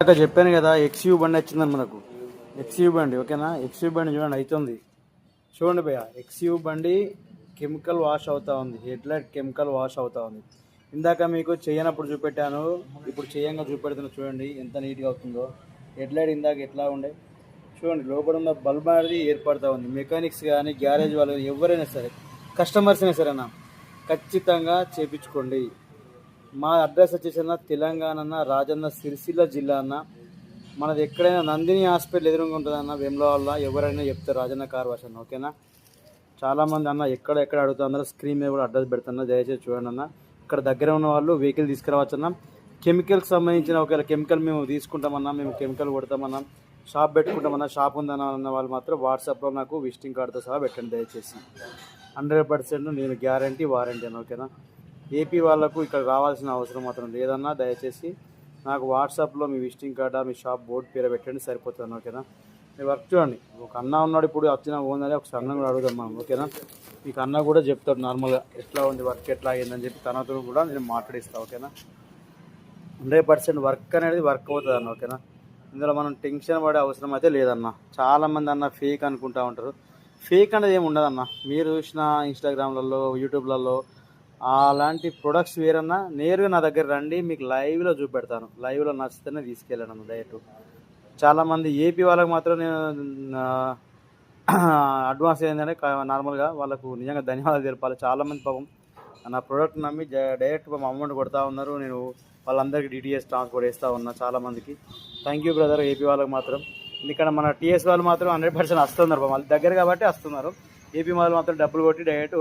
చెప్పాను కదా, ఎక్స్యూ బండి వచ్చిందని మనకు. ఎక్స్యూ బండి ఓకేనా. ఎక్స్యూ బండి చూడండి అవుతుంది. చూడండి భయ్య, ఎక్స్యూ బండి కెమికల్ వాష్ అవుతా ఉంది. హెడ్ లైట్ కెమికల్ వాష్ అవుతా ఉంది. ఇందాక మీకు చేయనప్పుడు చూపెట్టాను, ఇప్పుడు చేయంగా చూపెడుతున్నా. చూడండి ఎంత నీట్గా అవుతుందో. హెడ్ లైట్ ఇందాక ఎట్లా ఉండే చూడండి. లోపల ఉన్న బల్బ్ అనేది ఏర్పడుతూ ఉంది. మెకానిక్స్ కానీ గ్యారేజ్ వాళ్ళు ఎవరైనా సరే, కస్టమర్స్ అయినా సరే అన్న, ఖచ్చితంగా చేయించుకోండి. మా అడ్రస్ వచ్చేసి తెలంగాణ అన్న, రాజన్న సిరిసిల్ల జిల్లా అన్న. మనది ఎక్కడైనా నందిని హాస్పిటల్ ఎదురుగా ఉంటుంది అన్న, వేములవాడలో. ఎవరైనా చెప్తారు రాజన్న కార్ వాష్ అన్న ఓకేనా. చాలామంది అన్న ఎక్కడ అడుగుతున్నారు, స్క్రీన్ మీద కూడా అడ్రస్ పెడుతున్నా, దయచేసి చూడండి అన్న. ఇక్కడ దగ్గర ఉన్న వాళ్ళు వెహికల్ తీసుకురావచ్చు అన్న. కెమికల్కి సంబంధించిన ఒకవేళ కెమికల్ మేము తీసుకుంటామన్నా, మేము కెమికల్ కొడతామన్నా, షాప్ పెట్టుకుంటామన్నా, షాప్ ఉందన్న వాళ్ళు మాత్రం వాట్సాప్లో నాకు విజిటింగ్ కార్డుతో సహా పెట్టండి దయచేసి. 100% నేను గ్యారంటీ వారంటీ అన్న ఓకేనా. ఏపీ వాళ్ళకు ఇక్కడ రావాల్సిన అవసరం మాత్రం లేదన్నా. దయచేసి నాకు వాట్సాప్లో మీ విజిటింగ్ కార్డా, మీ షాప్ బోర్డు పేరు పెట్టండి, సరిపోతుంది ఓకేనా. మీ వర్క్ చూడండి. ఒక అన్న ఉన్నాడు ఇప్పుడు వచ్చిన ఓనరే, ఒకసారి అన్న కూడా అడుగుదాం మనం ఓకేనా. మీకు అన్న కూడా చెప్తాడు నార్మల్గా ఎట్లా ఉంది వర్క్, ఎట్లా అయ్యిందని చెప్పి తనతో కూడా నేను మాట్లాడిస్తాను ఓకేనా. 100% వర్క్ అనేది వర్క్ అవుతుంది అన్న ఓకేనా. ఇందులో మనం టెన్షన్ పడే అవసరం అయితే లేదన్న. చాలామంది అన్న ఫేక్ అనుకుంటూ ఉంటారు. ఫేక్ అనేది ఏమి ఉండదన్న. మీరు చూసిన ఇన్స్టాగ్రామ్లలో, యూట్యూబ్లలో అలాంటి ప్రొడక్ట్స్ వేరన్నా, నేరుగా నా దగ్గర రండి, మీకు లైవ్లో చూపెడతాను. లైవ్లో నచ్చితేనే తీసుకెళ్ళాను డైరెక్ట్. చాలామంది ఏపీ వాళ్ళకి మాత్రం నేను అడ్వాన్స్ ఏంటంటే నార్మల్గా వాళ్ళకు నిజంగా ధన్యవాదాలు తెలపాలి. చాలామంది పాపం నా ప్రోడక్ట్ నమ్మి డైరెక్ట్ అమౌంట్ కొడతా ఉన్నారు. నేను వాళ్ళందరికీ డిటిఎస్ ట్రాన్స్పోర్ట్ వేస్తూ ఉన్నా చాలామందికి. Thank you brother. ఏపీ వాళ్ళకి మాత్రం ఇక్కడ మన టీఎస్ వాళ్ళు మాత్రం 100% వస్తున్నారు. వాళ్ళ దగ్గర కాబట్టి వస్తున్నారు. ఏపీ వాళ్ళు మాత్రం డబ్బులు కొట్టి డైరెక్ట్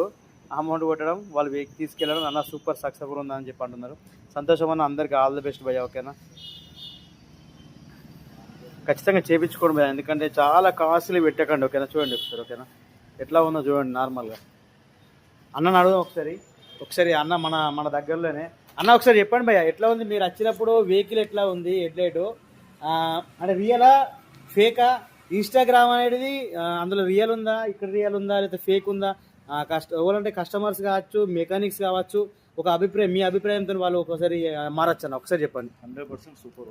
అమౌంట్ కొట్టడం, వాళ్ళు వెహికి తీసుకెళ్ళడం అన్న సూపర్ సక్సెస్ఫుల్ ఉందని చెప్పి అంటున్నారు. సంతోషం అన్న. అందరికీ ఆల్ ది బెస్ట్ భయ్య ఓకేనా. ఖచ్చితంగా చేయించుకోండి భయ్య, ఎందుకంటే చాలా కాస్ట్లీ పెట్టకండి ఓకేనా. చూడండి ఒకసారి ఓకేనా, ఎట్లా ఉందో చూడండి నార్మల్గా. అన్నను అడుగుదాం ఒకసారి అన్న మన దగ్గరలోనే. అన్న ఒకసారి చెప్పండి భయ్య, ఎట్లా ఉంది మీరు వచ్చినప్పుడు వెహికల్, ఎట్లా ఉంది హెడ్లైట్? అంటే రియలా ఫేకా? ఇన్స్టాగ్రామ్ అనేది అందులో రియల్ ఉందా, ఇక్కడ రియల్ ఉందా, లేకపోతే ఫేక్ ఉందా? ఎవరంటే కస్టమర్స్ కావచ్చు, మెకానిక్స్ కావచ్చు, ఒక అభిప్రాయం, మీ అభిప్రాయంతో వాళ్ళు ఒకసారి మారచ్చు అన్న. ఒకసారి చెప్పండి. 100% సూపర్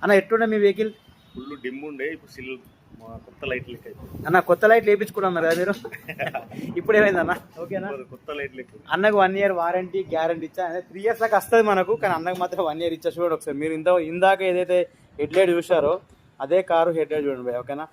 అన్న. ఎట్లుండే మీ వెహికల్? ఫుల్ డిమ్ ఉండే, ఇప్పుడు కొత్త లైట్లు అన్న. కొత్త లైట్లు వేయించుకున్నారు కదా మీరు? ఇప్పుడు ఏమైంది అన్న? ఓకేనా. కొత్త లైట్లు అన్నకు 1 year వారంటీ గ్యారంటీ ఇచ్చా. 3 years దాకా వస్తుంది మనకు, కానీ అన్నకు మాత్రం 1 year ఇచ్చా. చూడండి ఒకసారి. మీరు ఇందాక ఏదైతే హెడ్ లైట్ చూసారో అదే కారు హెడ్ లైట్ చూడండి ఓకేనా.